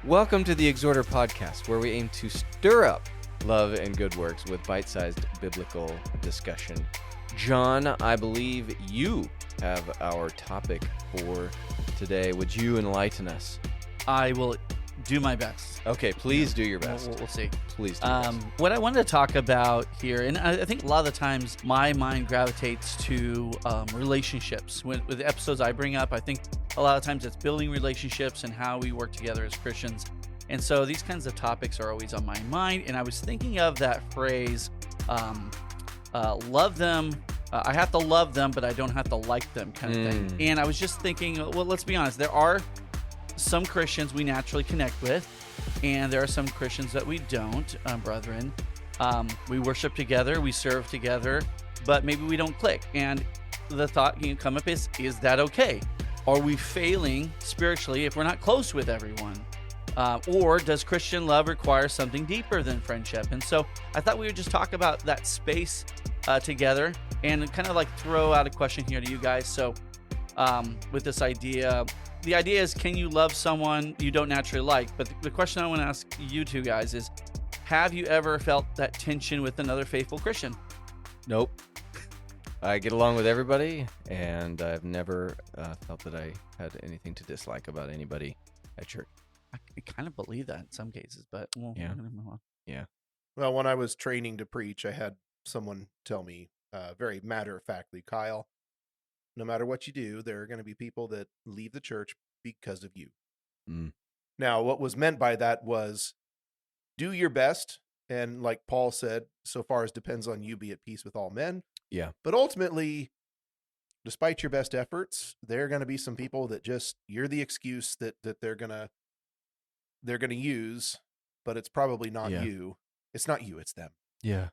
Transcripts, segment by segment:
Welcome to the Exhorter Podcast, where we aim to stir up love and good works with bite-sized biblical discussion. John, I believe you have our topic for today. Would you enlighten us? I will do my best. Okay, please do your best. We'll see. Please do your best. What I wanted to talk about here, and I think a lot of the times my mind gravitates to relationships. With the episodes I bring up, I think a lot of times it's building relationships and how we work together as Christians. And so these kinds of topics are always on my mind. And I was thinking of that phrase, love them. I have to love them, but I don't have to like them kind of thing. And I was just thinking, well, let's be honest. There are some Christians we naturally connect with, and there are some Christians that we don't, brethren. We worship together, we serve together, but maybe we don't click. And the thought can come up is that okay? Are we failing spiritually if we're not close with everyone? Or does Christian love require something deeper than friendship? And so I thought we would just talk about that space together and kind of like throw out a question here to you guys. So with this idea, the idea is, can you love someone you don't naturally like? But the question I want to ask you two guys is, have you ever felt that tension with another faithful Christian? Nope. I get along with everybody, and I've never felt that I had anything to dislike about anybody at church. I kind of believe that in some cases, but we're gonna move on. Yeah. Well, when I was training to preach, I had someone tell me very matter-of-factly, Kyle, no matter what you do, there are going to be people that leave the church because of you. Now, what was meant by that was do your best, and like Paul said, so far as depends on you, be at peace with all men. Yeah. But ultimately, despite your best efforts, there are going to be some people that just, you're the excuse that they're going to use, but it's probably not you. It's not you, it's them. Yeah.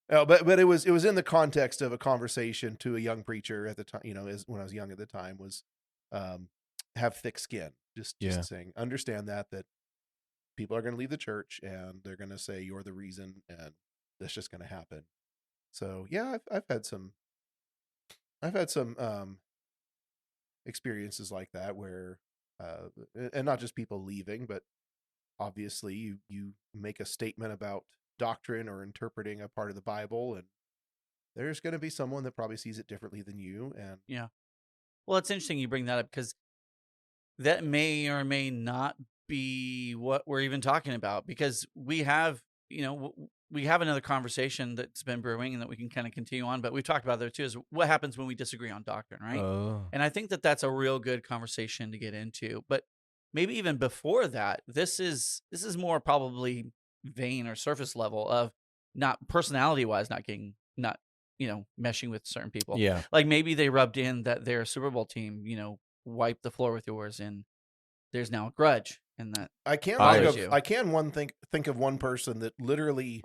But it was in the context of a conversation to a young preacher at the time, when I was young at the time, was have thick skin. Just saying, understand that people are going to leave the church and they're going to say you're the reason, and that's just going to happen. So yeah, I've had some experiences like that where, and not just people leaving, but obviously you make a statement about doctrine or interpreting a part of the Bible, and there's going to be someone that probably sees it differently than you. And Well, it's interesting you bring that up, because that may or may not be what we're even talking about, because we have another conversation that's been brewing and that we can kind of continue on, but we've talked about there too, is what happens when we disagree on doctrine, right? And I think that that's a real good conversation to get into. But maybe even before that, this is more probably vein or surface level of not personality-wise, not meshing with certain people. Yeah. Like maybe they rubbed in that their Super Bowl team, wiped the floor with yours, and there's now a grudge. And that I can think of one person that literally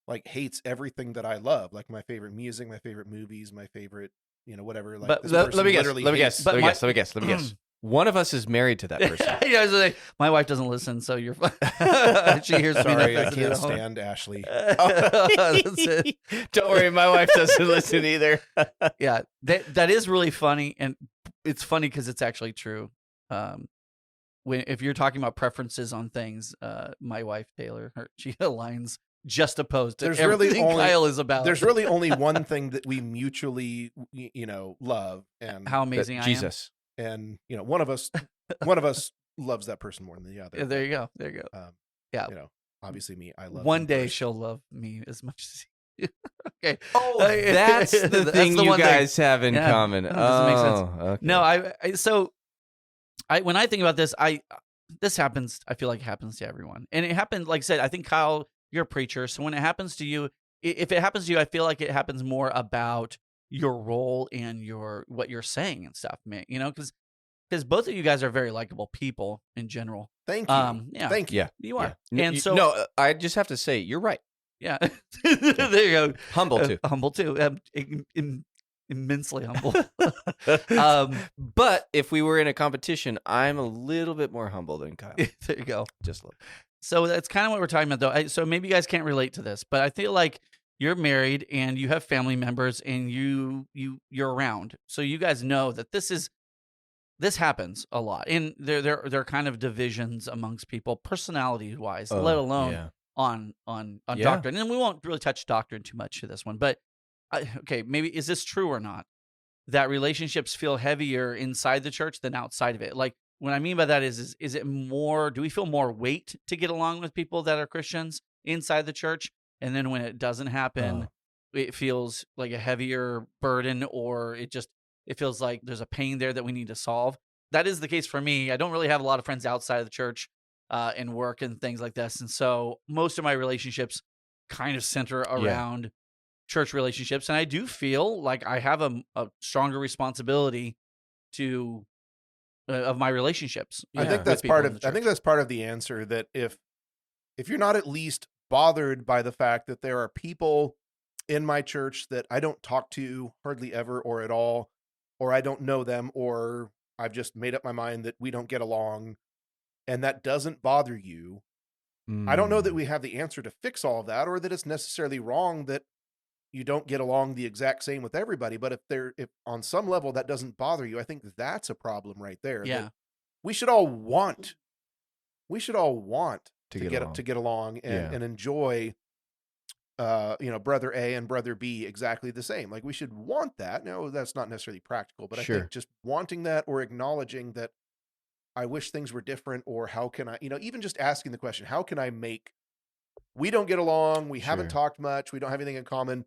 like hates everything that I love, like my favorite music, my favorite movies, my favorite, whatever. Like, but let me guess. One of us is married to that person. I was like, my wife doesn't listen, so you're fine. She hears me. Sorry, I can't stand Ashley. Don't worry, my wife doesn't listen either. Yeah, that is really funny, and it's funny because it's actually true. If you're talking about preferences on things, my wife Taylor, she aligns just opposed to everything Kyle is about. There's really only one thing that we mutually, love, and how amazing I am. Jesus. And one of us loves that person more than the other. Yeah, there you go. Yeah. Obviously me. I love. One day she'll love me as much as you. Okay. Oh, that's the thing you guys have in common. Doesn't make sense. Okay. No, when I think about this, this happens. I feel like it happens to everyone, and it happened. Like I said, I think Kyle, you're a preacher, so when it happens to you, if it happens to you, I feel like it happens more about your role and what you're saying and stuff, man. Because both of you guys are very likable people in general. Thank you. Thank you. Yeah, you are. Yeah. And so, no, I just have to say you're right. Yeah, there you go. Humble too. Humble too. Immensely humble. But if we were in a competition, I'm a little bit more humble than Kyle. There you go. Just a little. So that's kind of what we're talking about, though. So maybe you guys can't relate to this, but I feel like you're married and you have family members and you're around. So you guys know that this is this happens a lot, and there are kind of divisions amongst people, personality wise, let Oh, alone yeah. on Yeah. doctrine. And we won't really touch doctrine too much to this one, but okay, maybe is this true or not? That relationships feel heavier inside the church than outside of it. Like, what I mean by that is it more? Do we feel more weight to get along with people that are Christians inside the church, and then when it doesn't happen, it feels like a heavier burden, or it feels like there's a pain there that we need to solve? That is the case for me. I don't really have a lot of friends outside of the church, and work and things like this, and so most of my relationships kind of center around church relationships, and I do feel like I have a stronger responsibility to of my relationships. I think with that's people part in of the I think church. that's part of the answer, that if you're not at least bothered by the fact that there are people in my church that I don't talk to hardly ever or at all, or I don't know them, or I've just made up my mind that we don't get along, and that doesn't bother you, I don't know that we have the answer to fix all of that, or that it's necessarily wrong that you don't get along the exact same with everybody. But if on some level that doesn't bother you, I think that's a problem right there. Yeah. That we should all want To to get along. get along and enjoy brother A and brother B exactly the same. Like, we should want that. No, that's not necessarily practical, but I Sure. think just wanting that, or acknowledging that I wish things were different, or how can I, even just asking the question, how can I make, we don't get along, we haven't Sure. talked much, we don't have anything in common.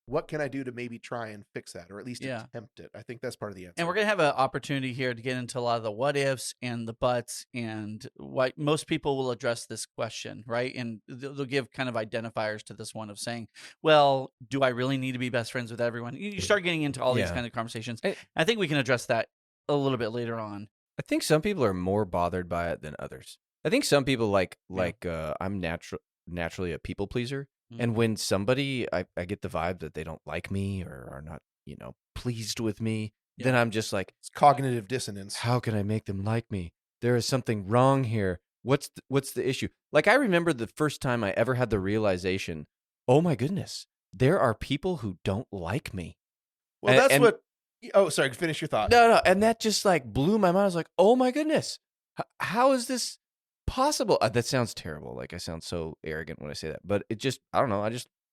What can I do to maybe try and fix that, or at least Yeah. attempt it? I think that's part of the answer. And we're going to have an opportunity here to get into a lot of the what ifs and the buts, and what most people will address this question, right? And they'll give kind of identifiers to this one of saying, well, do I really need to be best friends with everyone? You start getting into all these Yeah. kind of conversations. I- I think we can address that a little bit later on. I think some people are more bothered by it than others. I think some people I'm naturally a people pleaser, and when somebody I get the vibe that they don't like me or are not pleased with me, then I'm just like, It's cognitive dissonance. how can I make them like me? There is something wrong here. What's the issue? Like, I remember the first time I ever had the realization, oh my goodness, there are people who don't like me. Well, oh, sorry, finish your thought. No, and that just like blew my mind. I was like, oh my goodness, how is this possible? That sounds terrible. Like, I sound so arrogant when I say that, but it just, I don't know.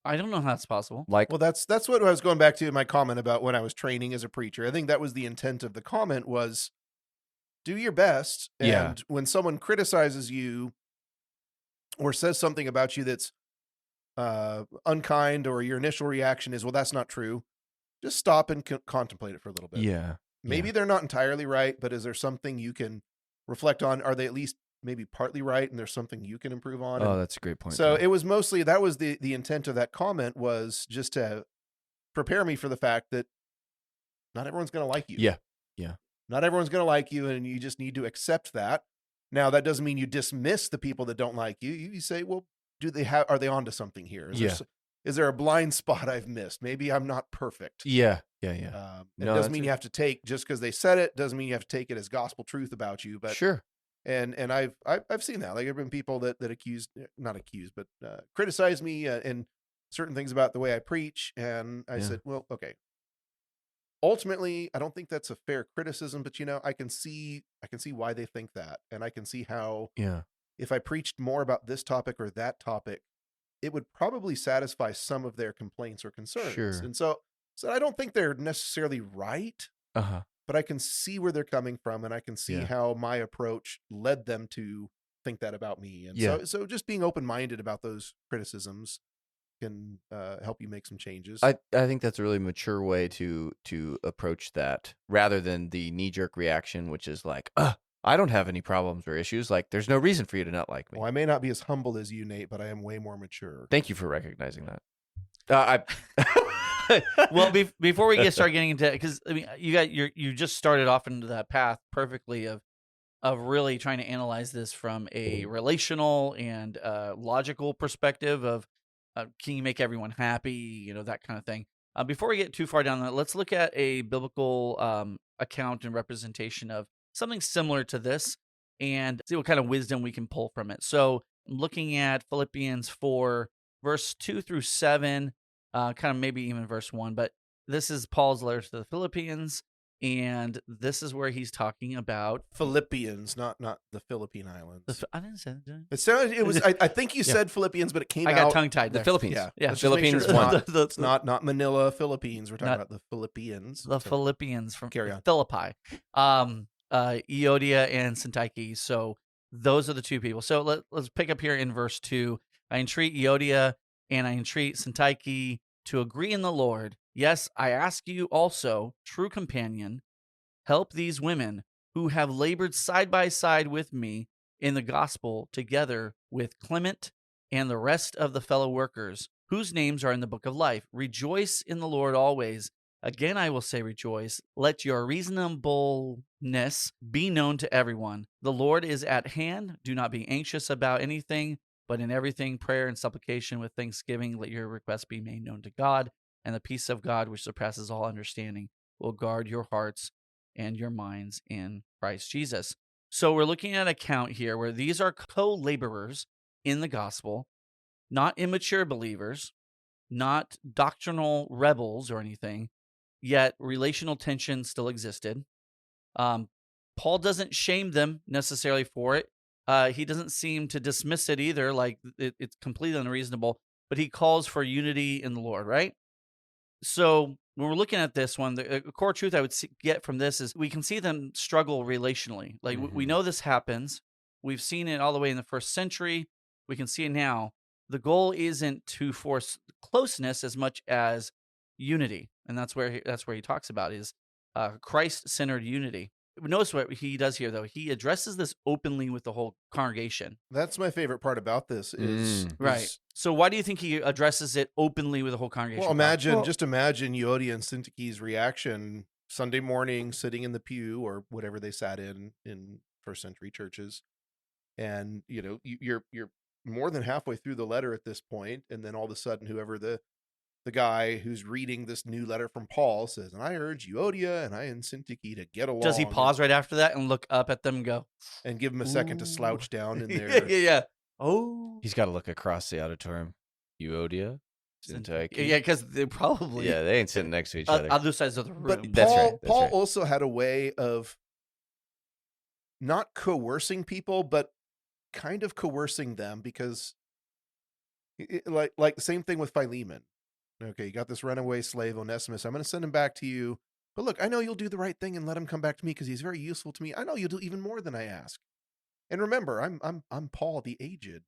I don't know how that's possible. Like, Well, that's what I was going back to in my comment about when I was training as a preacher. I think that was the intent of the comment, was do your best. And Yeah. when someone criticizes you or says something about you that's unkind, or your initial reaction is, well, that's not true, just stop and contemplate it for a little bit. yeah, Maybe they're not entirely right, but is there something you can reflect on? Are they at least maybe partly right, and there's something you can improve on? oh, And that's a great point. so too. it was mostly, that was the intent of that comment, was just to prepare me for the fact that not everyone's going to like you. Yeah. Not everyone's going to like you, and you just need to accept that. Now, that doesn't mean you dismiss the people that don't like you. You say, well, are they onto something here? Is there a blind spot I've missed? Maybe I'm not perfect. Yeah. It No, doesn't mean you have to take, just because they said it, doesn't mean you have to take it as gospel truth about you. But Sure. and I've seen that. Like, there have been people that criticize me and certain things about the way I preach, and I said, well, okay. Ultimately, I don't think that's a fair criticism, but I can see why they think that, and I can see how if I preached more about this topic or that topic, it would probably satisfy some of their complaints or concerns. Sure. And so I don't think they're necessarily right, but I can see where they're coming from, and I can see how my approach led them to think that about me. And so just being open-minded about those criticisms can help you make some changes. I think that's a really mature way to approach that, rather than the knee-jerk reaction, which is like, I don't have any problems or issues. Like, there's no reason for you to not like me. Well, I may not be as humble as you, Nate, but I am way more mature. Thank you for recognizing that. Well, before we start getting into, because I mean, you just started off into that path perfectly of really trying to analyze this from a relational and logical perspective of can you make everyone happy, that kind of thing. Before we get too far down that, let's look at a biblical account and representation of something similar to this, and see what kind of wisdom we can pull from it. So, I'm looking at Philippians 4, verse 2 through 7, kind of maybe even verse 1, but this is Paul's letter to the Philippians, And this is where he's talking about Philippians, not the Philippine Islands. I didn't say that. It sounded. It was. I think you Yeah. said Philippians, but it came I out. got tongue-tied The there. Philippines. Yeah. Yeah. Let's just make Philippines sure one. it's not Manila, Philippines. We're talking about the Philippians. The So, Philippians from carry on. Philippi, Euodia and Syntyche. So those are the two people. So let's pick up here in verse 2. I entreat Euodia and I entreat Syntyche to agree in the Lord. Yes, I ask you also, true companion, help these women who have labored side by side with me in the gospel, together with Clement and the rest of the fellow workers, whose names are in the book of life. Rejoice in the Lord always. Again, I will say rejoice. Let your reasonableness be known to everyone. The Lord is at hand. Do not be anxious about anything, but in everything, prayer and supplication with thanksgiving, let your requests be made known to God, and the peace of God, which surpasses all understanding, will guard your hearts and your minds in Christ Jesus. So we're looking at an account here where these are co-laborers in the gospel, not immature believers, not doctrinal rebels or anything, yet relational tension still existed. Paul doesn't shame them necessarily for it. He doesn't seem to dismiss it either, like it's completely unreasonable, but he calls for unity in the Lord, right? So when we're looking at this one, the core truth I would get from this is we can see them struggle relationally. Like we know this happens. We've seen it all the way in the first century. We can see it now. The goal isn't to force closeness as much as unity, and that's where he talks about is Christ-centered unity. Notice what he does here, though. He addresses this openly with the whole congregation. That's my favorite part about this is Right. So why do you think he addresses it openly with the whole congregation? Well, just imagine Euodia and Syntyche's reaction Sunday morning, sitting in the pew or whatever they sat in first century churches, and you're more than halfway through the letter at this point, and then all of a sudden, whoever the guy who's reading this new letter from Paul says, "And I urge Euodia and I and Syntyche to get along." Does he pause right after that and look up at them and go, and give him a second to slouch down in there? Yeah. Oh, He's got to look across the auditorium. Euodia, Syntyche. Yeah, because they probably they ain't sitting next to each other. other sides of the room. But That's right, that's Paul right. also had a way of not coercing people, but kind of coercing them, because like the same thing with Philemon. Okay, you got this runaway slave Onesimus. I'm going to send him back to you. But look, I know you'll do the right thing and let him come back to me because he's very useful to me. I know you'll do even more than I ask. And remember, I'm Paul, the aged,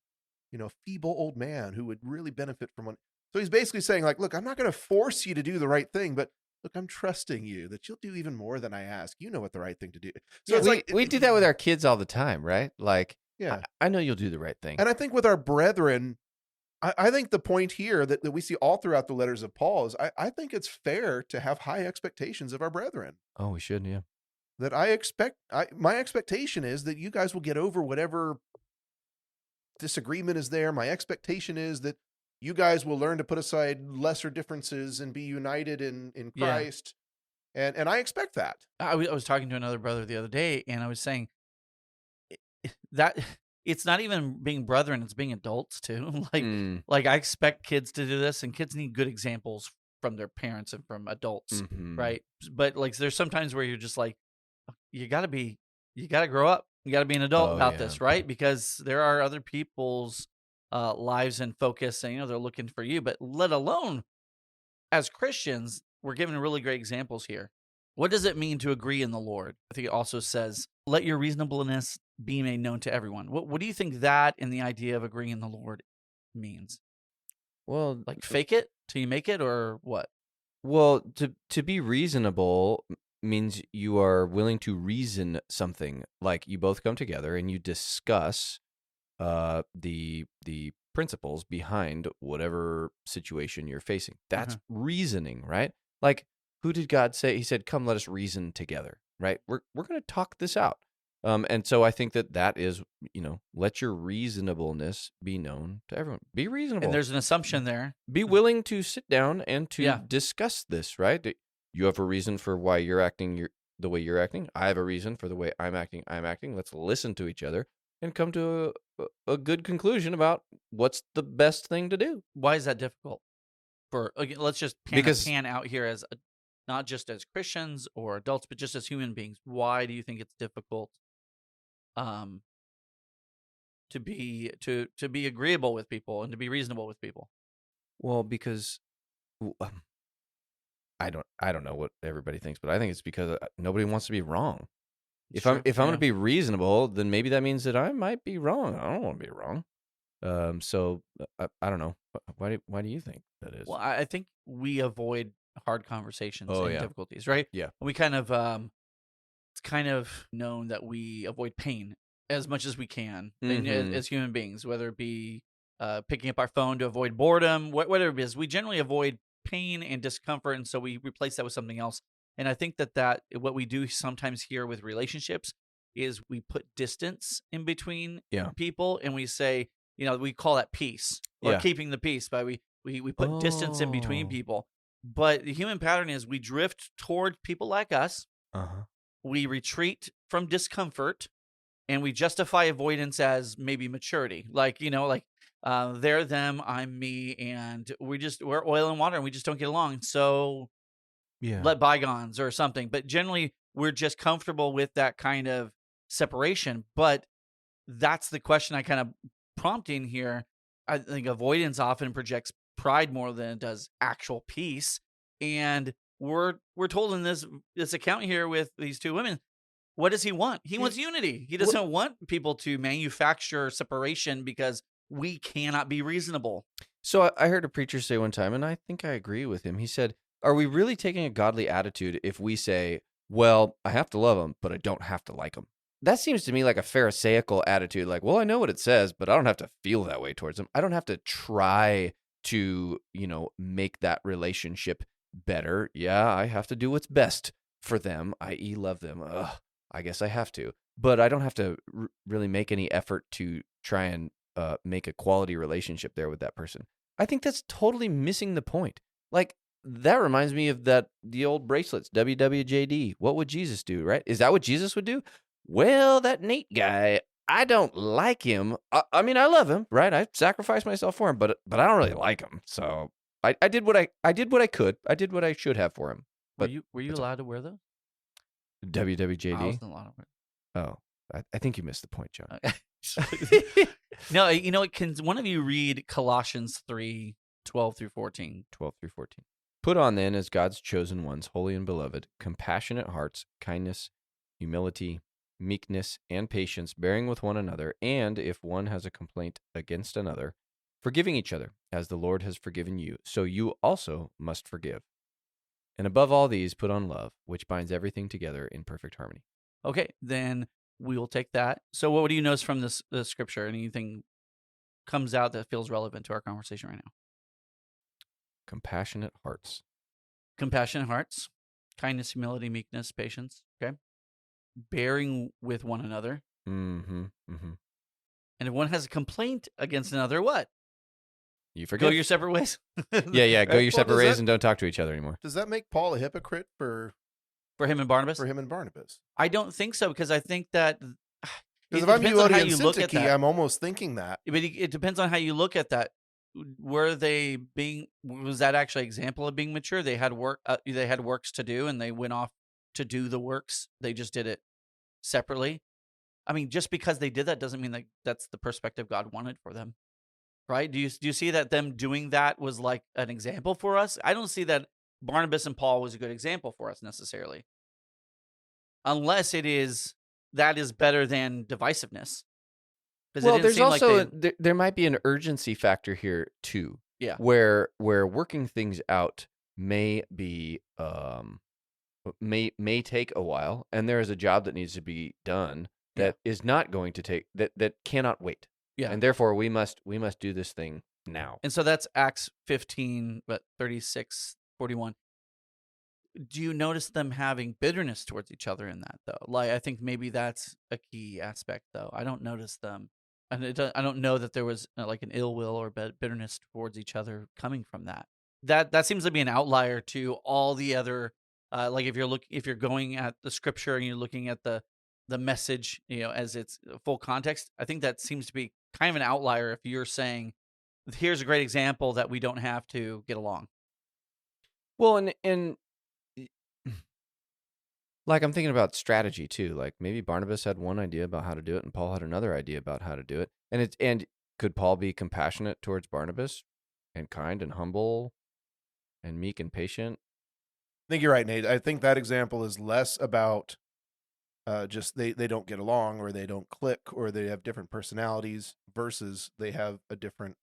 feeble old man who would really benefit from one. So he's basically saying, like, look, I'm not going to force you to do the right thing, but look, I'm trusting you that you'll do even more than I ask. You know what the right thing to do. So it's we do that with our kids all the time, right? Like, yeah. I know you'll do the right thing. And I think with our brethren, I think the point here that we see all throughout the letters of Paul is I think it's fair to have high expectations of our brethren. Oh, we should, yeah. That my expectation is that you guys will get over whatever disagreement is there. My expectation is that you guys will learn to put aside lesser differences and be united in Christ. Yeah. And I expect that. I was talking to another brother the other day, and I was saying that it's not even being brethren, it's being adults too. Like I expect kids to do this, and kids need good examples from their parents and from adults, right? But like there's sometimes where you're just like, you got to grow up. You got to be an adult about this, right? Because there are other people's lives and focus, and they're looking for you. But let alone as Christians, we're given really great examples here. What does it mean to agree in the Lord? I think it also says, let your reasonableness be made known to everyone. What do you think that and the idea of agreeing in the Lord means? Well, like fake it till you make it, or what? Well, to be reasonable means you are willing to reason something. Like you both come together and you discuss the principles behind whatever situation you're facing. That's reasoning, right? Like, who did God say? He said, "Come, let us reason together." Right? We're going to talk this out. And so I think that is, let your reasonableness be known to everyone. Be reasonable. And there's an assumption there. Be willing to sit down and to discuss this, right? You have a reason for why you're acting the way you're acting. I have a reason for the way I'm acting. Let's listen to each other and come to a good conclusion about what's the best thing to do. Why is that difficult? Let's just pan out here as not just as Christians or adults, but just as human beings? Why do you think it's difficult um, to be agreeable with people and to be reasonable with people? Well, because I don't know what everybody thinks, but I think it's because nobody wants to be wrong. If I'm going to be reasonable, then maybe that means that I might be wrong. I don't want to be wrong. So I don't know. Why do you think that is? Well, I think we avoid hard conversations and yeah. difficulties, right? Yeah. We kind of it's kind of known that we avoid pain as much as we can as human beings, whether it be picking up our phone to avoid boredom, whatever it is. We generally avoid pain and discomfort, and so we replace that with something else. And I think that what we do sometimes here with relationships is we put distance in between people, and we say, we call that peace or keeping the peace, by we put distance in between people. But the human pattern is we drift toward people like us. We retreat from discomfort, and we justify avoidance as maybe maturity. Like, they're them, I'm me, and we're oil and water, and we just don't get along. So let bygones or something. But generally, we're just comfortable with that kind of separation. But that's the question I kind of prompting here. I think avoidance often projects pride more than it does actual peace. And we're told in this account here with these two women, what does he want? He wants unity. He doesn't want people to manufacture separation because we cannot be reasonable. So I heard a preacher say one time, and I think I agree with him. He said, are we really taking a godly attitude if we say, well, I have to love them, but I don't have to like them? That seems to me like a Pharisaical attitude. Like, well, I know what it says, but I don't have to feel that way towards them. I don't have to try to, make that relationship better. Yeah, I have to do what's best for them, i.e. love them. I guess I have to. But I don't have to really make any effort to try and make a quality relationship there with that person. I think that's totally missing the point. Like, that reminds me of the old bracelets, WWJD. What would Jesus do, right? Is that what Jesus would do? Well, that Nate guy, I don't like him. I mean, I love him, right? I sacrificed myself for him, but I don't really like him. So I did what I could. I did what I should have for him. But were you allowed to wear those? WWJD? I wasn't allowed to wear. Oh, I think you missed the point, John. No, can one of you read Colossians 3:12 through 14? 12 through 14. Put on then, as God's chosen ones, holy and beloved, compassionate hearts, kindness, humility, meekness, and patience, bearing with one another, and if one has a complaint against another, forgiving each other, as the Lord has forgiven you, so you also must forgive. And above all these, put on love, which binds everything together in perfect harmony. Okay, then we will take that. So what do you notice from this scripture? Anything comes out that feels relevant to our conversation right now? Compassionate hearts. Compassionate hearts, kindness, humility, meekness, patience. Okay. Bearing with one another. Mm-hmm. Mm-hmm. And if one has a complaint against another, what? You forgive. Go your separate ways. Yeah. Go your separate ways and don't talk to each other anymore. Does that make Paul a hypocrite for him and Barnabas? For him and Barnabas. I don't think so, because I think that because if I'm Euodia and Syntyche, I'm almost thinking that. But it depends on how you look at that. Was that actually an example of being mature? They had they had works to do, and they went off to do the works. They just did it separately. I mean, just because they did that doesn't mean that that's the perspective God wanted for them, right? Do you see that them doing that was like an example for us? I don't see that Barnabas and Paul was a good example for us necessarily, unless that is better than divisiveness. Well, there's also there might be an urgency factor here too. Yeah, where working things out may be may take a while, and there is a job that needs to be done that is not going to take that cannot wait. Yeah, and therefore we must do this thing now. And so that's Acts 15, 36, 41. Do you notice them having bitterness towards each other in that, though? Like, I think maybe that's a key aspect, though. I don't notice them. And I don't know that there was like an ill will or bitterness towards each other coming from that. That seems to be an outlier to all the other. Like if you're going at the scripture and you're looking at the message, as its full context, I think that seems to be kind of an outlier. If you're saying, here's a great example that we don't have to get along. Well, and Like, I'm thinking about strategy too. Like, maybe Barnabas had one idea about how to do it, and Paul had another idea about how to do it. And could Paul be compassionate towards Barnabas, and kind and humble, and meek and patient? I think you're right, Nate. I think that example is less about just they don't get along, or they don't click, or they have different personalities, versus they have a different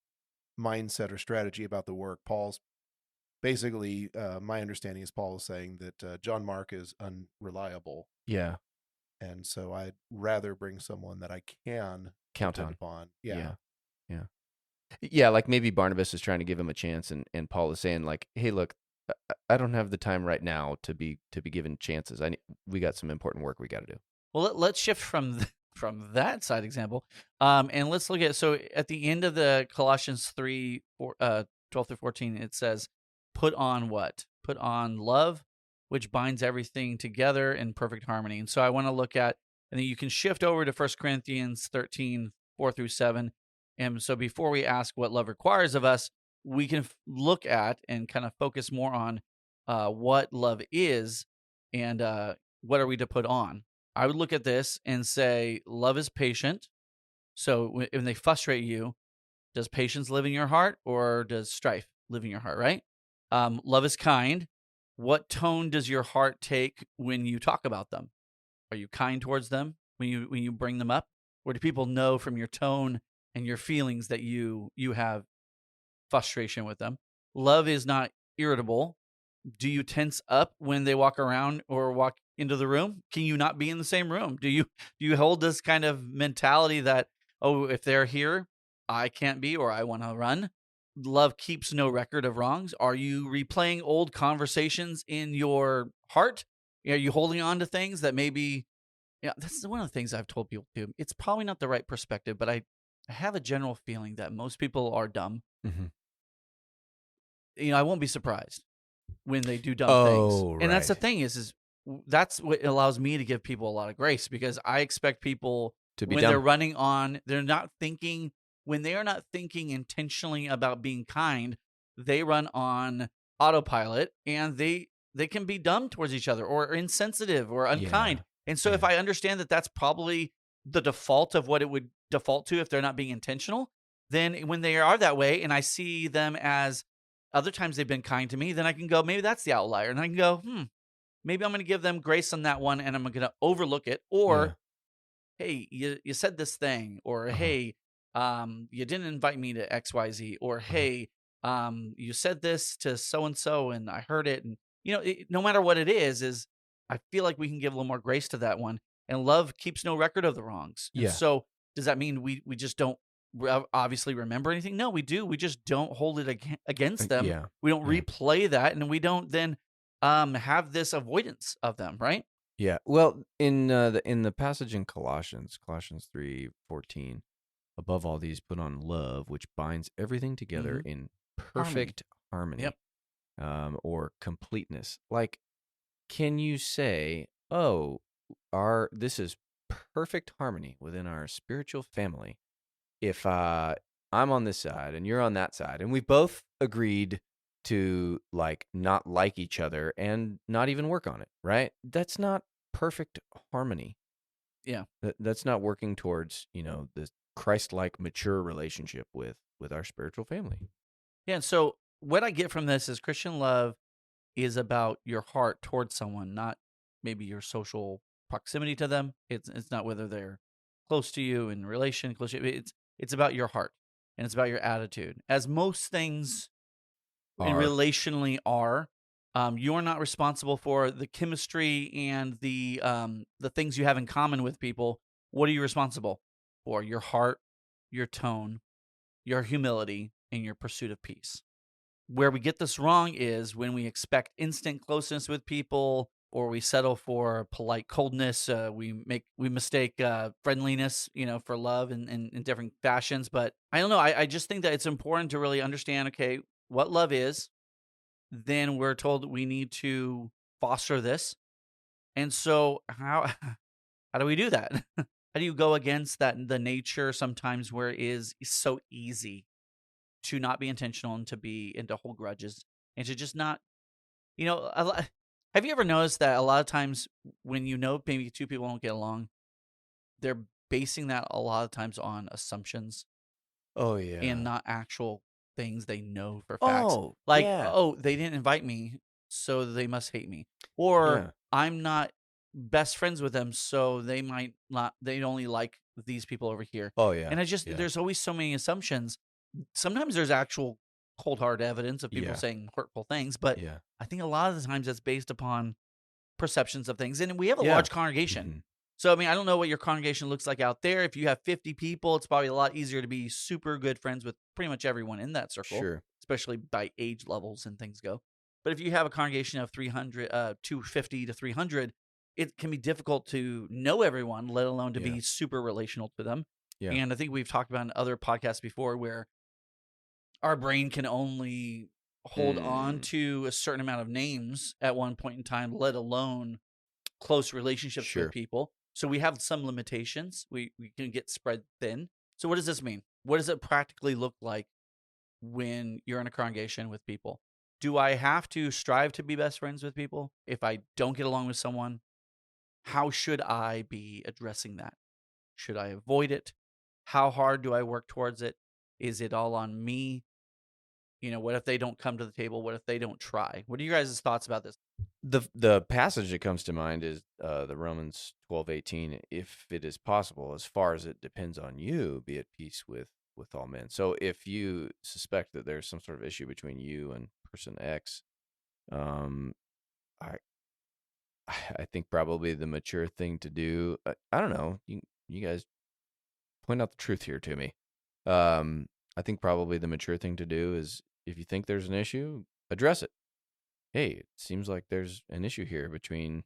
mindset or strategy about the work. Paul's basically, my understanding is Paul is saying that John Mark is unreliable, Yeah, and so I'd rather bring someone that I can count depend on. upon. Yeah, yeah, yeah. Like maybe Barnabas is trying to give him a chance, and Paul is saying like, "Hey, look, I don't have the time right now to be given chances. We got some important work we got to do." Well, let's shift from from that side example, and let's look at so at the end of the Colossians 3, 12 through 14, it says, "Put on what? Put on love, which binds everything together in perfect harmony." And so I want to look at, and then you can shift over to 1 Corinthians 13, 4 through 7. And so before we ask what love requires of us, we can look at and kind of focus more on what love is and what are we to put on. I would look at this and say, love is patient. So when they frustrate you, does patience live in your heart or does strife live in your heart, right? Love is kind. What tone does your heart take when you talk about them? Are you kind towards them when you bring them up? Or do people know from your tone and your feelings that you have frustration with them? Love is not irritable. Do you tense up when they walk around or walk into the room? Can you not be in the same room? Do you hold this kind of mentality that, oh, if they're here, I can't be, or I want to run? Love keeps no record of wrongs. Are you replaying old conversations in your heart? Are you holding on to things that maybe, yeah, that's one of the things I've told people too. It's probably not the right perspective, but I have a general feeling that most people are dumb. Mm-hmm. I won't be surprised when they do dumb things. Oh, And that's the right. thing is that's what allows me to give people a lot of grace, because I expect people To be when they're dumb. running on, they're not thinking, when they are not thinking intentionally about being kind, they run on autopilot, and they can be dumb towards each other or insensitive or unkind. Yeah. And so if Yeah. I understand that that's probably the default of what it would default to if they're not being intentional, then when they are that way and I see them as other times they've been kind to me, then I can go, maybe that's the outlier. And I can go, maybe I'm going to give them grace on that one and I'm going to overlook it. Yeah. Or, hey, you said this thing. Or, Uh-huh. hey, you didn't invite me to XYZ. Or, Uh-huh. hey, you said this to so and so and I heard it. And, no matter what it is I feel like we can give a little more grace to that one. And love keeps no record of the wrongs. And Yeah. so does that mean we just don't obviously remember anything? No, we do. We just don't hold it against them. Yeah. We don't Yeah. replay that, and we don't then have this avoidance of them, right? Yeah. Well, in the passage in Colossians 3:14, above all these put on love, which binds everything together Mhm. in Harmony. perfect harmony, Yep. or completeness. Like, can you say, "Oh, this is perfect harmony within our spiritual family"? If I'm on this side and you're on that side, and we both agreed to not like each other and not even work on it, right? That's not perfect harmony. Yeah. That's not working towards this Christ-like mature relationship with our spiritual family. Yeah. And so what I get from this is Christian love is about your heart towards someone, not maybe your social proximity to them. It's not whether they're close to you in relation, close to you. It's about your heart and it's about your attitude. As most things and Are relationally are. You're not responsible for the chemistry and the things you have in common with people. What are you responsible for? Your heart, your tone, your humility, and your pursuit of peace. Where we get this wrong is when we expect instant closeness with people, or we settle for polite coldness. We mistake friendliness, for love in different fashions. But I don't know. I just think that it's important to really understand. Okay, what love is, then we're told that we need to foster this. And so how do we do that? How do you go against that the nature sometimes where it is so easy to not be intentional and to hold grudges and to just not, you know, a lo- Have you ever noticed that a lot of times when maybe two people don't get along, they're basing that a lot of times on assumptions Oh yeah. and not actual things they know for facts. Oh Like, yeah. oh, they didn't invite me, so they must hate me. Or Yeah. I'm not best friends with them, so they might not, they only like these people over here. Oh yeah. And Yeah. there's always so many assumptions. Sometimes there's actual cold hard evidence of people Yeah. saying hurtful things, but Yeah. I think a lot of the times it's based upon perceptions of things. And we have a Yeah. large congregation. Mhm. So, I mean, I don't know what your congregation looks like out there. If you have 50 people, it's probably a lot easier to be super good friends with pretty much everyone in that circle, Sure. especially by age levels and things go. But if you have a congregation of 250 to 300, it can be difficult to know everyone, let alone to Yeah. be super relational to them. Yeah. And I think we've talked about in other podcasts before where our brain can only hold on to a certain amount of names at one point in time, let alone close relationships Sure. with people. So we have some limitations. We can get spread thin. So what does this mean? What does it practically look like when you're in a congregation with people? Do I have to strive to be best friends with people? If I don't get along with someone, how should I be addressing that? Should I avoid it? How hard do I work towards it? Is it all on me? What if they don't come to the table? What if they don't try? What are you guys' thoughts about this? The passage that comes to mind is the Romans 12:18. If it is possible, as far as it depends on you, be at peace with all men. So if you suspect that there's some sort of issue between you and person X, um, I I think probably the mature thing to do. I don't know. You guys point out the truth here to me. I think probably the mature thing to do is if you think there's an issue, address it. Hey, it seems like there's an issue here between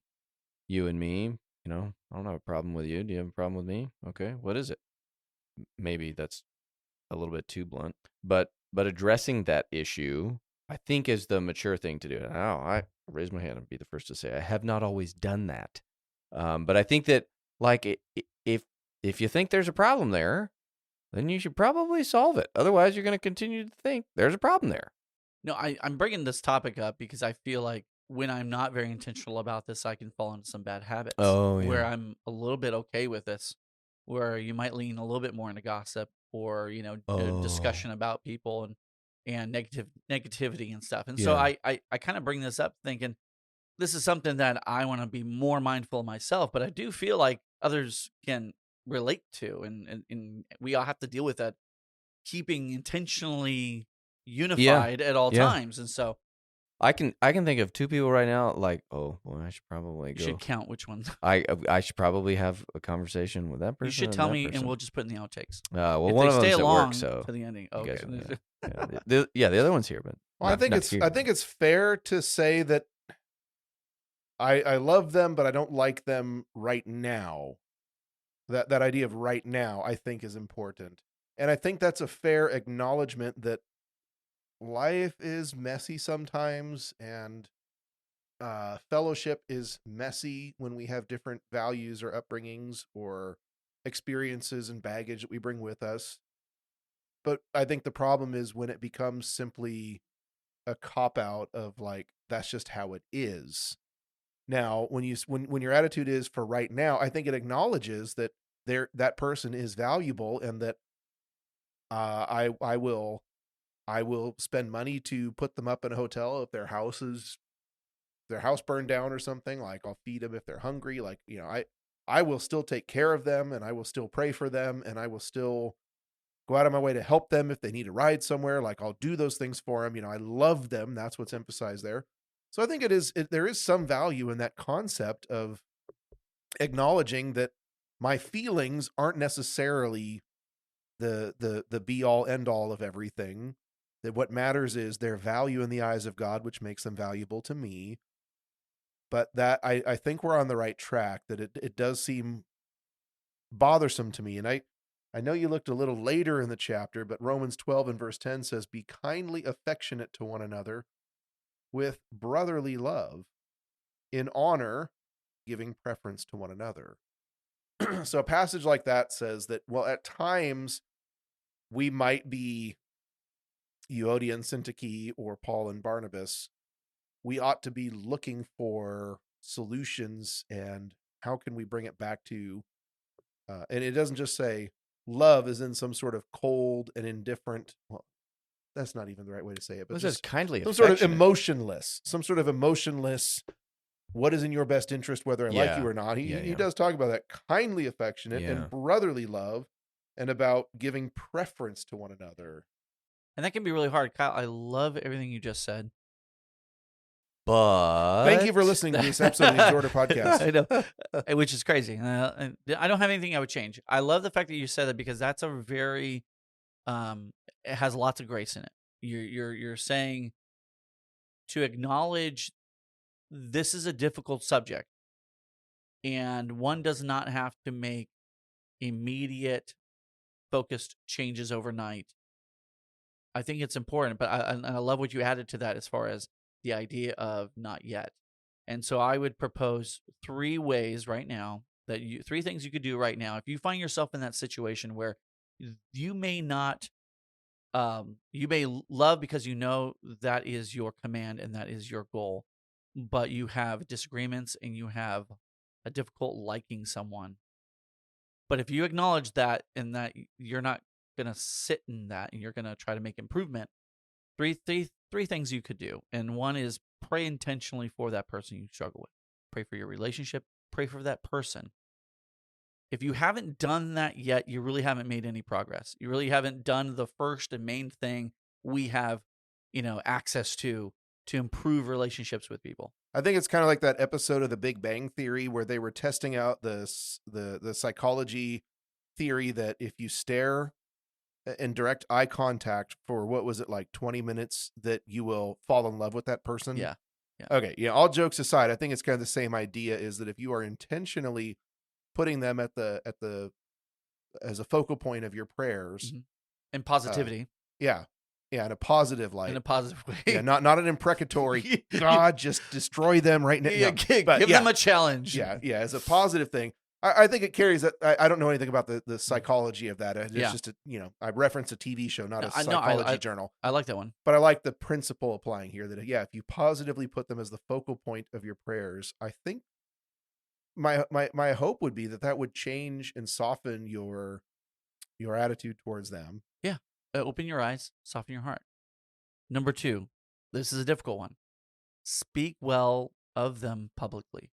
you and me. I don't have a problem with you. Do you have a problem with me? Okay, what is it? Maybe that's a little bit too blunt, but addressing that issue, I think, is the mature thing to do. Now, I raise my hand and be the first to say I have not always done that, but I think that like if you think there's a problem there, then you should probably solve it. Otherwise, you're going to continue to think there's a problem there. No, I'm bringing this topic up because I feel like when I'm not very intentional about this, I can fall into some bad habits. Oh, yeah. Where I'm a little bit okay with this, where you might lean a little bit more into gossip or discussion about people and negativity and stuff. And so Yeah. I kind of bring this up thinking this is something that I want to be more mindful of myself, but I do feel like others can relate to, and we all have to deal with that, keeping intentionally unified at all Yeah. times. And so I can think of two people right now. Like, oh, well, I should probably you go. should count which ones. I should probably have a conversation with that person. You should and tell that me, person. and we'll just put in the outtakes. Well, If one they of stay them's at along work, so to the ending. you Okay. guys will know. The other one's here, but Well, I think it's fair to say that I love them, but I don't like them right now. That idea of right now, I think, is important. And I think that's a fair acknowledgement that life is messy sometimes, and fellowship is messy when we have different values or upbringings or experiences and baggage that we bring with us. But I think the problem is when it becomes simply a cop out of like, that's just how it is. Now, when your attitude is for right now, I think it acknowledges that that person is valuable, and that I will spend money to put them up in a hotel if their house burned down or something. Like, I'll feed them if they're hungry. Like, I will still take care of them, and I will still pray for them, and I will still go out of my way to help them if they need a ride somewhere. Like, I'll do those things for them. I love them. That's what's emphasized there. So I think there is some value in that concept of acknowledging that my feelings aren't necessarily the be all end all of everything. That what matters is their value in the eyes of God, which makes them valuable to me. But that I think we're on the right track, that it does seem bothersome to me. And I know you looked a little later in the chapter, but Romans 12 and verse 10 says, "Be kindly affectionate to one another with brotherly love, in honor, giving preference to one another." So a passage like that says that, well, at times we might be Euodia and Syntyche or Paul and Barnabas, we ought to be looking for solutions and how can we bring it back to, and it doesn't just say love is in some sort of cold and indifferent. Well, that's not even the right way to say it, but This is just kindly some sort of affectionate. emotionless. What is in your best interest, whether I like you or not? He does talk about that kindly affectionate and brotherly love, and about giving preference to one another. And that can be really hard. Kyle, I love everything you just said. But thank you for listening to this episode of the Exhorter Podcast. I know, which is crazy. I don't have anything I would change. I love the fact that you said that, because that's a very, it has lots of grace in it. You're saying to acknowledge this is a difficult subject, and one does not have to make immediate, focused changes overnight. I think it's important, but I love what you added to that as far as the idea of not yet. And so I would propose 3 ways right now that 3 things you could do right now. If you find yourself in that situation where you may not, you may love because you know that is your command and that is your goal, but you have disagreements and you have a difficult liking someone. But if you acknowledge that and that you're not going to sit in that and you're going to try to make improvement, three things you could do. And one is pray intentionally for that person you struggle with. Pray for your relationship. Pray for that person. If you haven't done that yet, you really haven't made any progress. You really haven't done the first and main thing we have, access to improve relationships with people. I think it's kind of like that episode of The Big Bang Theory where they were testing out the psychology theory that if you stare in direct eye contact for, what was it, like 20 minutes, that you will fall in love with that person. Yeah. Okay. Yeah. All jokes aside, I think it's kind of the same idea, is that if you are intentionally putting them as a focal point of your prayers, mm-hmm. and positivity. Yeah, in a positive light. In a positive way. Yeah, not an imprecatory, God, just destroy them right now. Yeah, give them a challenge. Yeah, as a positive thing. I think it carries that. I don't know anything about the psychology of that. It's just I reference a TV show, not a psychology journal. I like that one. But I like the principle applying here, that if you positively put them as the focal point of your prayers, I think my hope would be that would change and soften your attitude towards them. Yeah. Open your eyes, soften your heart. Number 2, this is a difficult one. Speak well of them publicly.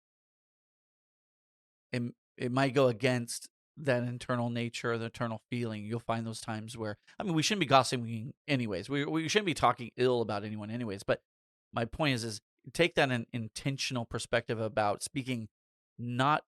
It might go against that internal nature or the internal feeling. You'll find those times where, we shouldn't be gossiping anyways. We shouldn't be talking ill about anyone anyways. But my point is take that an intentional perspective about speaking not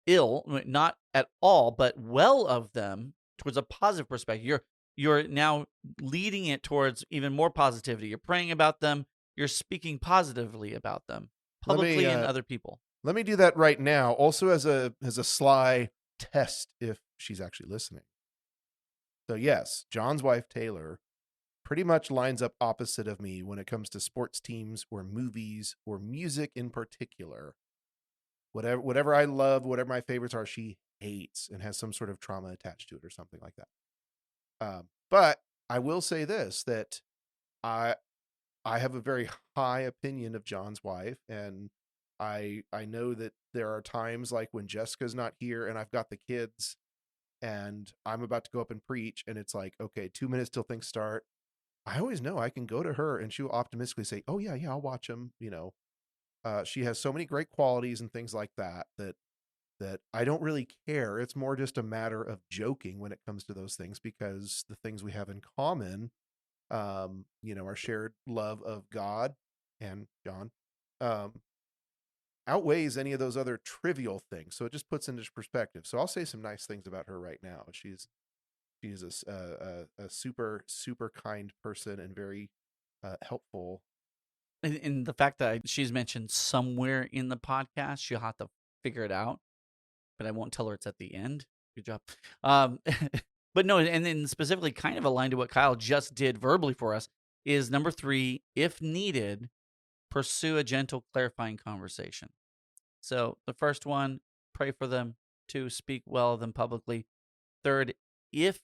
ill, not at all, but well of them towards a positive perspective. You're now leading it towards even more positivity. You're praying about them. You're speaking positively about them publicly and other people. Let me do that right now. Also as a sly test if she's actually listening. So yes, John's wife, Taylor, pretty much lines up opposite of me when it comes to sports teams or movies or music in particular. Whatever I love, whatever my favorites are, she hates and has some sort of trauma attached to it or something like that. But I will say this, that I have a very high opinion of John's wife, and I know that there are times like when Jessica's not here and I've got the kids and I'm about to go up and preach, and it's like, okay, 2 minutes till things start. I always know I can go to her and she'll optimistically say, oh yeah, I'll watch them. She has so many great qualities and things like that I don't really care. It's more just a matter of joking when it comes to those things, because the things we have in common, our shared love of God and John, outweighs any of those other trivial things. So it just puts into perspective. So I'll say some nice things about her right now. She's a super, super kind person and very helpful. And the fact that she's mentioned somewhere in the podcast, she'll have to figure it out, but I won't tell her it's at the end. Good job. But no, and then specifically kind of aligned to what Kyle just did verbally for us is number 3, if needed, pursue a gentle, clarifying conversation. So the first one, pray for them. 2, speak well of them publicly. 3rd, if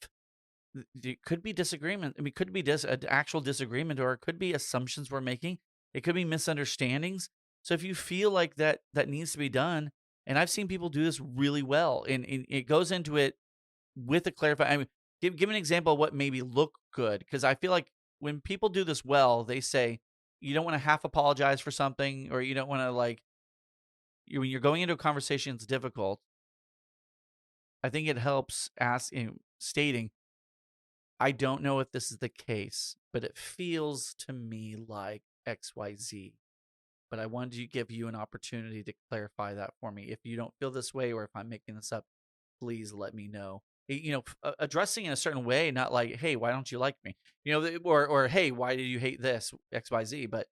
it could be disagreement, it could be an actual disagreement, or it could be assumptions we're making. It could be misunderstandings. So if you feel like that needs to be done, and I've seen people do this really well, and it goes into it with a clarifying. I mean, give an example of what maybe look good, because I feel like when people do this well, they say you don't want to half apologize for something, or you don't want to when you're going into a conversation it's difficult. I think it helps stating, I don't know if this is the case, but it feels to me like XYZ. But I wanted to give you an opportunity to clarify that for me. If you don't feel this way, or if I'm making this up, please let me know. Addressing in a certain way, not like, hey, why don't you like me? Or hey, why did you hate this XYZ? But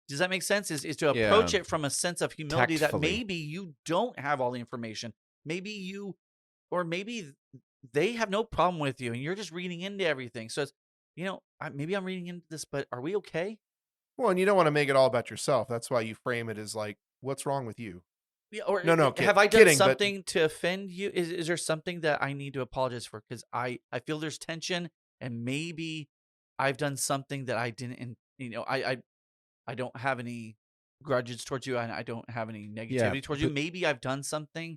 does that make sense? Is to approach it from a sense of humility that maybe you don't have all the information. Maybe they have no problem with you, and you're just reading into everything. So it's, maybe I'm reading into this, but are we okay? Well, and you don't want to make it all about yourself. That's why you frame it as like, what's wrong with you? Yeah, or No, have I done something to offend you? Is there something that I need to apologize for? Because I feel there's tension, and maybe I've done something that I didn't. I don't have any grudges towards you, and I don't have any negativity towards you. Maybe I've done something,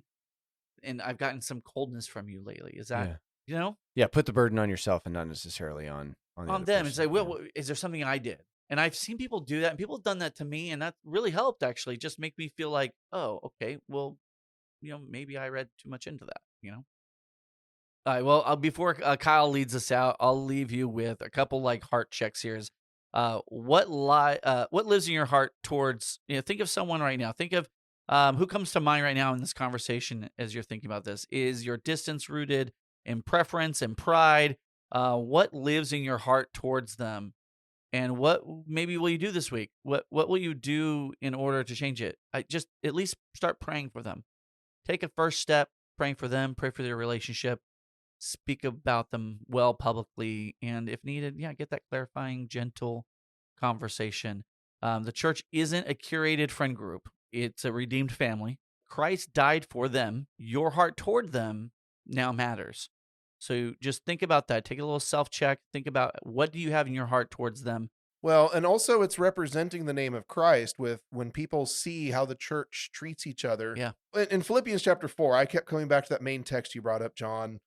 and I've gotten some coldness from you lately. Is that Yeah, put the burden on yourself and not necessarily on them. It's like, well, is there something I did? And I've seen people do that, and people have done that to me, and that really helped, actually, just make me feel like, oh, okay, well, maybe I read too much into that, All right, well, before Kyle leads us out, I'll leave you with a couple heart checks here. What lives in your heart towards, think of someone right now. Think of who comes to mind right now in this conversation as you're thinking about this. Is your distance rooted in preference and pride? What lives in your heart towards them? And what maybe will you do this week? What will you do in order to change it? Just at least start praying for them. Take a first step, praying for them, pray for their relationship, speak about them well publicly, and if needed, get that clarifying, gentle conversation. The church isn't a curated friend group. It's a redeemed family. Christ died for them. Your heart toward them now matters. So just think about that. Take a little self-check. Think about, what do you have in your heart towards them? Well, and also it's representing the name of Christ with when people see how the church treats each other. Yeah. In Philippians chapter 4, I kept coming back to that main text you brought up, John,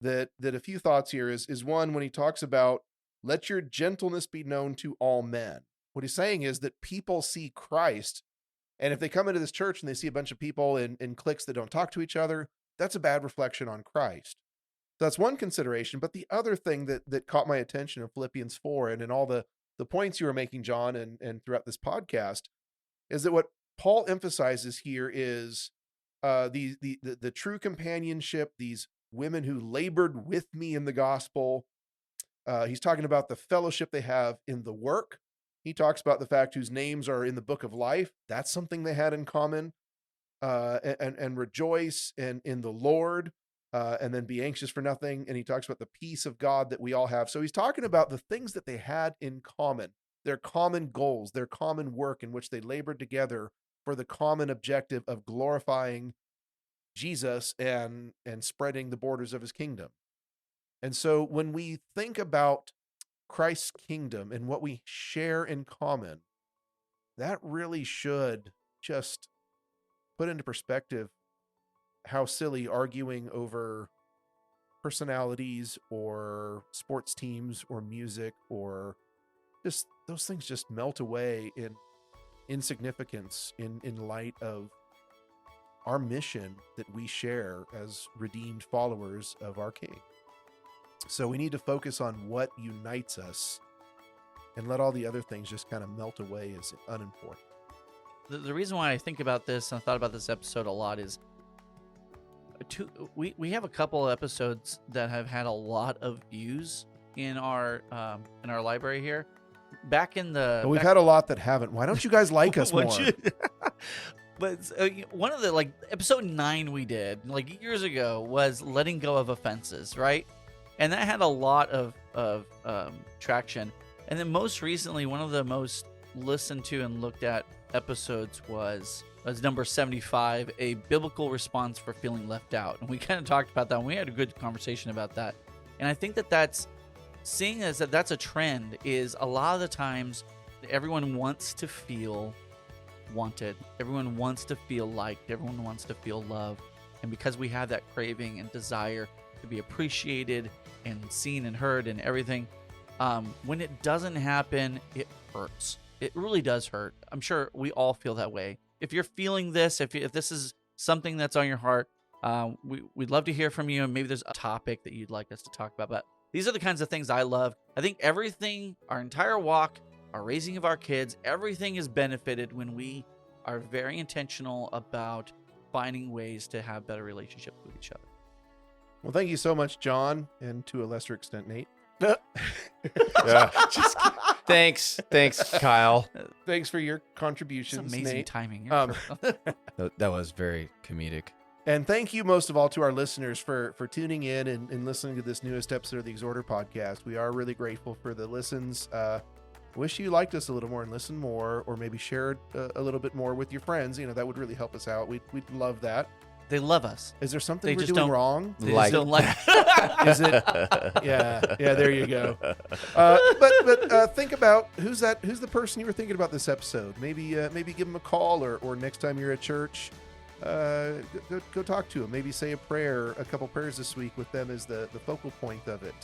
that a few thoughts here is one, when he talks about, let your gentleness be known to all men. What he's saying is that people see Christ, and if they come into this church and they see a bunch of people in cliques that don't talk to each other, that's a bad reflection on Christ. That's one consideration. But the other thing that caught my attention in Philippians 4 and in all the points you were making, John, and throughout this podcast, is that what Paul emphasizes here is the true companionship, these women who labored with me in the gospel. He's talking about the fellowship they have in the work. He talks about the fact whose names are in the book of life. That's something they had in common. And rejoice in the Lord. And then be anxious for nothing. And he talks about the peace of God that we all have. So he's talking about the things that they had in common, their common goals, their common work in which they labored together for the common objective of glorifying Jesus and spreading the borders of his kingdom. And so when we think about Christ's kingdom and what we share in common, that really should just put into perspective how silly arguing over personalities or sports teams or music or just those things just melt away in insignificance in light of our mission that we share as redeemed followers of our King. So we need to focus on what unites us and let all the other things just kind of melt away as unimportant. The reason why I think about this and I thought about this episode a lot is we have a couple of episodes that have had a lot of views in our library here. Back in the, but we've had a lot that haven't. Why don't you guys like us more? But one of the episode 9 we did years ago was letting go of offenses, right? And that had a lot of traction. And then most recently, one of the most listened to and looked at episodes was number 75, a biblical response for feeling left out. And we kind of talked about that, and we had a good conversation about that. And I think that's seeing as that's a trend is a lot of the times Everyone wants to feel wanted. Everyone wants to feel liked. Everyone wants to feel loved. And because we have that craving and desire to be appreciated and seen and heard and everything, when it doesn't happen, it hurts. It really does hurt. I'm sure we all feel that way. If you're feeling this, if this is something that's on your heart, we'd love to hear from you. And maybe there's a topic that you'd like us to talk about. But these are the kinds of things I love. I think everything, our entire walk, our raising of our kids, everything is benefited when we are very intentional about finding ways to have better relationships with each other. Well, thank you so much, John, and to a lesser extent, Nate. Thanks, Kyle. Thanks for your It's contributions, amazing Nate. timing. That was very comedic. And thank you most of all to our listeners for tuning in and listening to this newest episode of the Exhorter podcast. We are really grateful for the listens. Wish you liked us a little more and listened more, or maybe shared a little bit more with your friends. That would really help us out. We'd love that. They love us. Is there something They we're just doing don't- wrong? They just don't like Is it? Yeah, there you go. But think about who's the person you were thinking about this episode. Maybe give them a call, or next time you're at church, go talk to them. Maybe say a couple prayers this week with them as the focal point of it.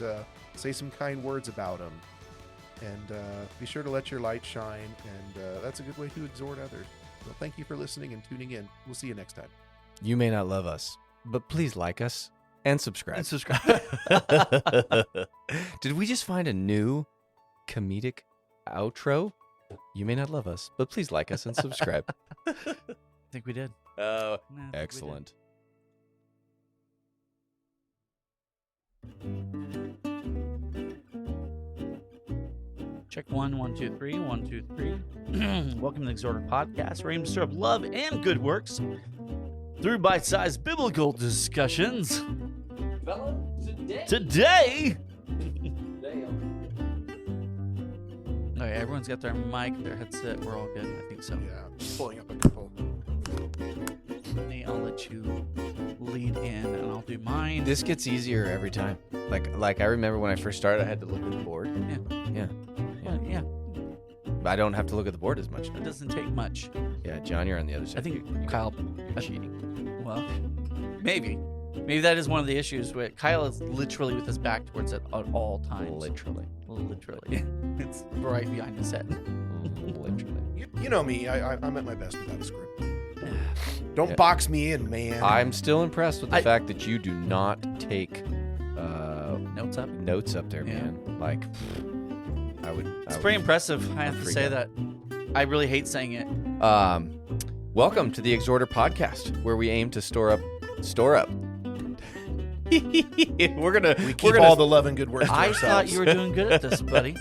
Say some kind words about them, and be sure to let your light shine. And that's a good way to exhort others. Well, thank you for listening and tuning in. We'll see you next time. You may not love us, but please like us and subscribe. Did we just find a new comedic outro? You may not love us, but please like us and subscribe. I think we did. Oh, Yeah, I think we did. excellent. Check 1, 1, 2, 3, 1, 2, 3. Welcome to the Exhorter Podcast, where we aim to stir up love and good works through bite-sized biblical discussions. Today. Okay, everyone's got their mic, their headset. We're all good. I think so. Yeah, just pulling up a couple. Nate, I'll let you lead in, and I'll do mine. This gets easier every time. Like I remember when I first started, I had to look at the board. Yeah. But I don't have to look at the board as much now. It doesn't take much. Yeah, John, you're on the other side. I think Kyle. You're cheating. Well, maybe that is one of the issues. With Kyle is literally with his back towards it at all times. Literally. It's right behind his head. Literally. You know me. I'm at my best without a script. Don't box me in, man. I'm still impressed with the fact that you do not take Notes up. there, Yeah. man. Like, It's pretty impressive. I have to say that. I really hate saying it. Welcome to the Exhorter Podcast, where we aim to store up. We keep all the love and good works to I ourselves. thought you were doing good at this, buddy.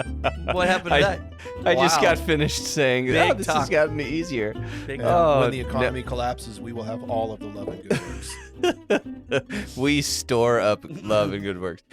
What happened to that? I just Wow. got finished saying, Big this talk. has gotten easier. Big When the economy collapses, we will have all of the love and good works. We store up love and good works.